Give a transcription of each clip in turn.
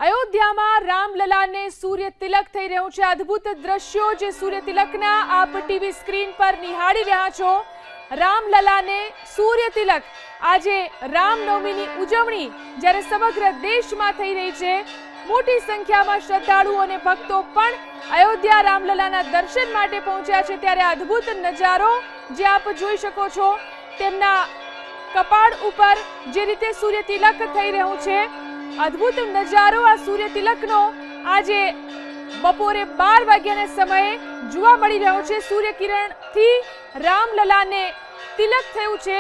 અયોધ્યામાં રામલલાને સૂર્ય તિલક થઈ રહ્યું છે। અદ્ભુત દ્રશ્યો જે સૂર્ય તિલકના આપ ટીવી સ્ક્રીન પર નિહાળી રહ્યા છો। રામલલાને સૂર્ય તિલક આજે રામનવમીની ઉજવણી જ્યારે સમગ્ર દેશમાં થઈ રહી છે। મોટી સંખ્યામાં શ્રદ્ધાળુઓ અને ભક્તો પણ અયોધ્યા રામલલાના દર્શન માટે પહોંચ્યા છે। ત્યારે અદ્ભુત નજારો જે આપ જોઈ શકો છો, તેમના કપાળ ઉપર જે રીતે સૂર્ય તિલક થઈ રહ્યું છે, અદ્ભુત નજારો આ સૂર્ય તિલકનો આજે બપોરે 12 વાગ્યાના સમયે જોવા મળી રહ્યો છે। સૂર્ય કિરણથી રામલલાને તિલક થયું છે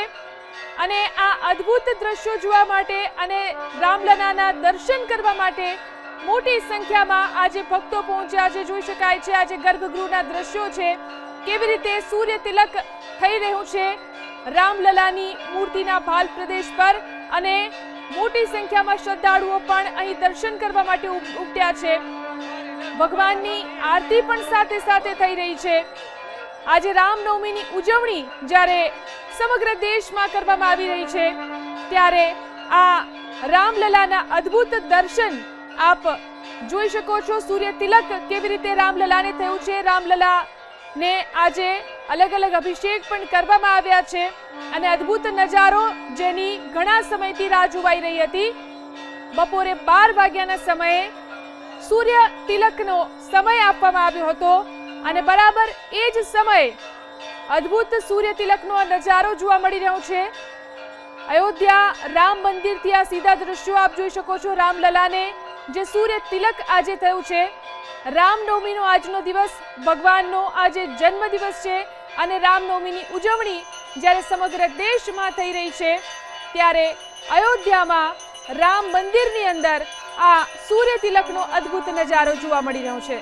અને આ અદ્ભુત દ્રશ્યો જોવા માટે અને રામલલાના દર્શન કરવા માટે મોટી સંખ્યામાં આજે ભક્તો પહોંચ્યા છે। જોઈ શકાય છે આજે ગર્ભગૃહના દ્રશ્યો છે, કેવી રીતે સૂર્ય તિલક થઈ રહ્યું છે રામલલાની મૂર્તિના ભાલ પ્રદેશ પર અને મોટી સંખ્યામાં શ્રદ્ધાળુઓ પણ અહીં દર્શન કરવા માટે ઉમટ્યા છે। ભગવાનની આરતી પણ સાથે સાથે થઈ રહી છે। આજે રામનવમીની ઉજવણી જ્યારે સમગ્ર દેશમાં કરવામાં આવી રહી છે, ત્યારે આ રામલલાના અદ્ભુત દર્શન આપ જોઈ શકો છો। સૂર્ય તિલક કેવી રીતે રામલલાને થયું છે, રામલલાને આજે અલગ અલગ અભિષેક પણ કરવામાં આવ્યા છે અને અદ્ભુત નજારો જેની ઘણા સમયથી રાહ જોવાઈ રહી હતી। બપોરે 12 વાગ્યાના સમયે સૂર્ય તિલકનો સમય આપવામાં આવ્યો હતો અને બરાબર એ જ સમયે અદ્ભુત સૂર્ય તિલકનો આ નજારો જોવા મળી રહ્યો છે। અયોધ્યા રામ મંદિરથી આ સીધા દ્રશ્યો આપ જોઈ શકો છો। રામલલાને જે સૂર્ય તિલક આજે થયું છે, રામનવમીનો આજનો દિવસ ભગવાનનો આજે જન્મદિવસ છે અને રામનવમીની ઉજવણી જ્યારે સમગ્ર દેશમાં થઈ રહી છે, ત્યારે અયોધ્યામાં રામ મંદિરની અંદર આ સૂર્ય તિલકનો અદ્ભુત નજારો જોવા મળી રહ્યો છે।